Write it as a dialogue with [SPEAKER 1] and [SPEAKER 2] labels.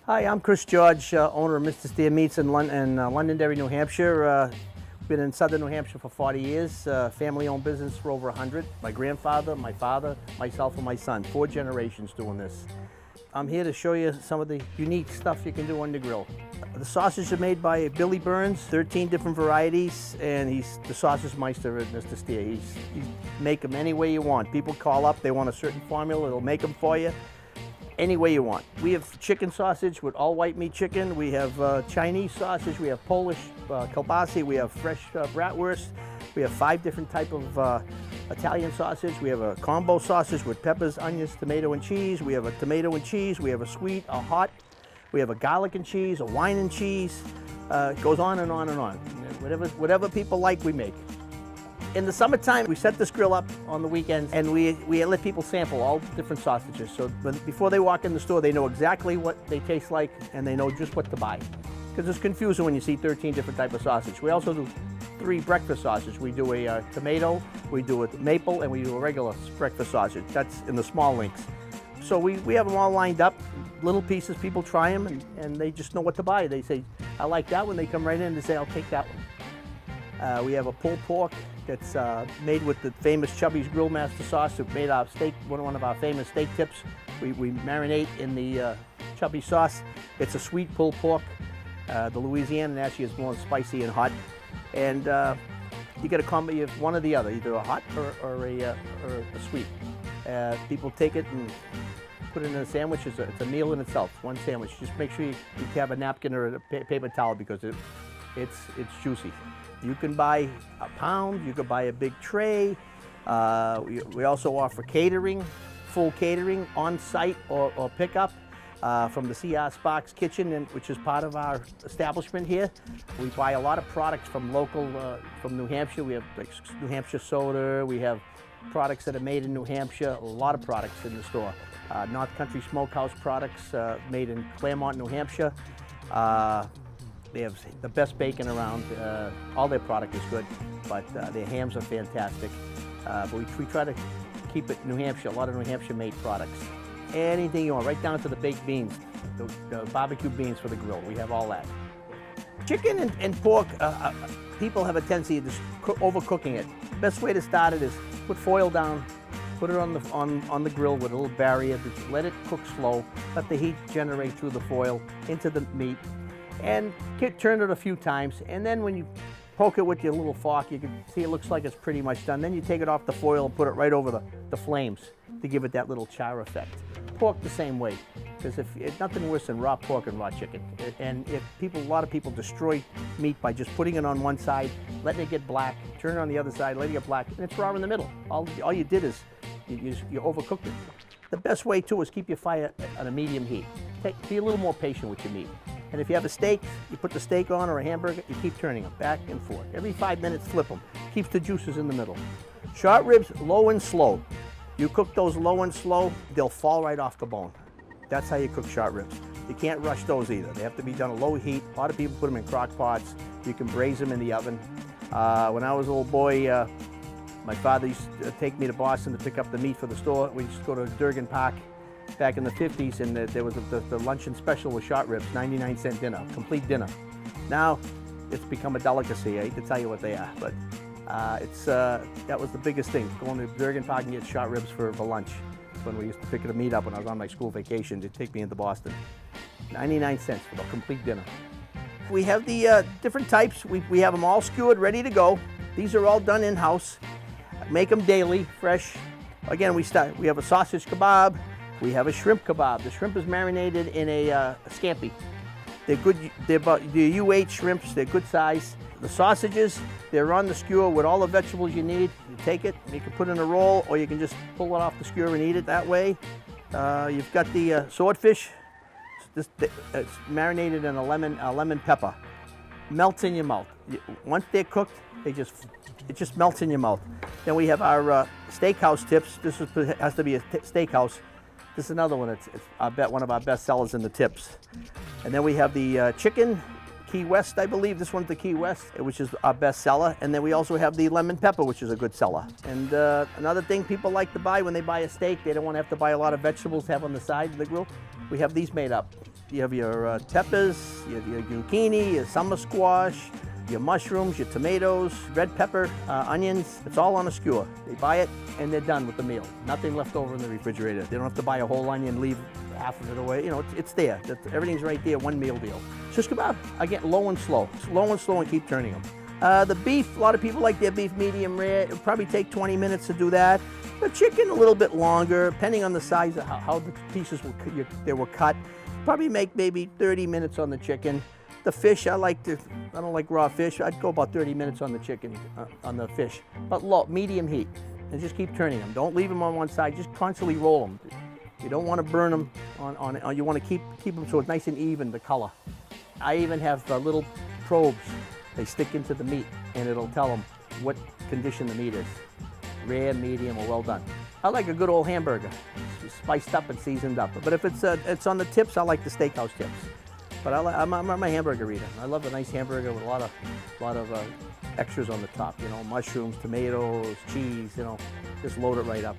[SPEAKER 1] Hi, I'm Chris George, owner of Mr. Steer Meats in Londonderry, New Hampshire. Been in southern New Hampshire for 40 years, family-owned business for over 100. My grandfather, my father, myself, and my son, 4 generations doing this. I'm here to show you some of the unique stuff you can do on the grill. The sausages are made by Billy Burns, 13 different varieties, and he's the sausage meister at Mr. Steer. He's make them any way you want. People call up, they want a certain formula, he'll make them for you. Any way you want. We have chicken sausage with all white meat chicken. We have Chinese sausage. We have Polish kielbasa. We have fresh bratwurst. We have 5 different types of Italian sausage. We have a combo sausage with peppers, onions, tomato, and cheese. We have a tomato and cheese. We have a sweet, a hot. We have a garlic and cheese, a wine and cheese. It goes on and on and on. Whatever people like, we make. In the summertime, we set this grill up on the weekends and we let people sample all different sausages. So before they walk in the store, they know exactly what they taste like and they know just what to buy. Because it's confusing when you see 13 different types of sausage. We also do 3 breakfast sausages. We do a tomato, we do a maple, and we do a regular breakfast sausage. That's in the small links. So we have them all lined up, little pieces, people try them and they just know what to buy. They say, I like that one. They come right in and say, I'll take that one. We have a pulled pork that's made with the famous Chubby's Grill Master sauce. It's made out of steak, one of our famous steak tips. We marinate in the Chubby sauce. It's a sweet pulled pork. The Louisiana actually is more spicy and hot. And you get a combo of one or the other, either a hot or a sweet. People take it and put it in a sandwich. It's a meal in itself, one sandwich. Just make sure you have a napkin or a paper towel because it's juicy. You can buy a pound, you can buy a big tray. We also offer catering, full catering on site or pickup from the C.R. Sparks Kitchen, which is part of our establishment here. We buy a lot of products from local, from New Hampshire. We have like New Hampshire soda, we have products that are made in New Hampshire, a lot of products in the store. North Country Smokehouse products made in Claremont, New Hampshire. They have the best bacon around. All their product is good, but their hams are fantastic. But we try to keep it New Hampshire, a lot of New Hampshire made products. Anything you want, right down to the baked beans, the barbecue beans for the grill. We have all that. Chicken and pork, people have a tendency to overcooking it. Best way to start it is put foil down, put it on the grill with a little barrier, let it cook slow, let the heat generate through the foil into the meat. And turn it a few times, and then when you poke it with your little fork, you can see it looks like it's pretty much done. Then you take it off the foil and put it right over the flames to give it that little char effect. Pork the same way, because it's nothing worse than raw pork and raw chicken. And a lot of people destroy meat by just putting it on one side, letting it get black, turn it on the other side, letting it get black, and it's raw in the middle. All you did is you overcooked it. The best way too is keep your fire at a medium heat. Be a little more patient with your meat. And if you have a steak, you put the steak on, or a hamburger, you keep turning them back and forth. Every 5 minutes, flip them. Keeps the juices in the middle. Short ribs, low and slow. You cook those low and slow, they'll fall right off the bone. That's how you cook short ribs. You can't rush those either. They have to be done at low heat. A lot of people put them in crock pots. You can braise them in the oven. When I was a little boy, my father used to take me to Boston to pick up the meat for the store. We used to go to Durgan Park back in the 50s, and there was the luncheon special with short ribs, 99-cent dinner, complete dinner. Now, it's become a delicacy. I hate to tell you what they are, but that was the biggest thing, going to Durgan Park and get short ribs for lunch. That's when we used to pick the meat up when I was on my school vacation. They'd take me into Boston. 99 cents for the complete dinner. We have the different types. We have them all skewered, ready to go. These are all done in-house. Make them daily, fresh. Again, we have a sausage kebab. We have a shrimp kebab. The shrimp is marinated in a scampi. They're good. They're U8 shrimps. They're good size. The sausages, they're on the skewer with all the vegetables you need. You take it, you can put it in a roll, or you can just pull it off the skewer and eat it that way. You've got the swordfish. It's marinated in a lemon pepper. Melts in your mouth. Once they're cooked, it just melts in your mouth. Then we have our steakhouse tips. This has to be a steakhouse. This is another one. It's one of our best sellers in the tips. And then we have the chicken, Key West, I believe. This one's the Key West, which is our best seller. And then we also have the lemon pepper, which is a good seller. And another thing people like to buy when they buy a steak, they don't want to have to buy a lot of vegetables to have on the side of the grill. We have these made up. You have your peppers, your zucchini, your summer squash, your mushrooms, your tomatoes, red pepper, onions. It's all on a skewer. They buy it and they're done with the meal. Nothing left over in the refrigerator. They don't have to buy a whole onion, leave half of it away. You know, it's there. Everything's right there, one meal deal. Shish kebab, again, low and slow. Slow and slow and keep turning them. The beef, a lot of people like their beef medium rare. It'll probably take 20 minutes to do that. The chicken, a little bit longer, depending on the size of how the pieces were cut. Probably make maybe 30 minutes on the chicken. The fish, I don't like raw fish. I'd go about 30 minutes on the chicken, on the fish. But low, medium heat, and just keep turning them. Don't leave them on one side, just constantly roll them. You don't want to burn them you want to keep them so it's nice and even, the color. I even have little probes. They stick into the meat, and it'll tell them what condition the meat is. Rare, medium, or well done. I like a good old hamburger, spiced up and seasoned up. But if it's on the tips, I like the steakhouse tips. But I'm a hamburger eater. I love a nice hamburger with a lot of extras on the top. You know, mushrooms, tomatoes, cheese. You know, just load it right up.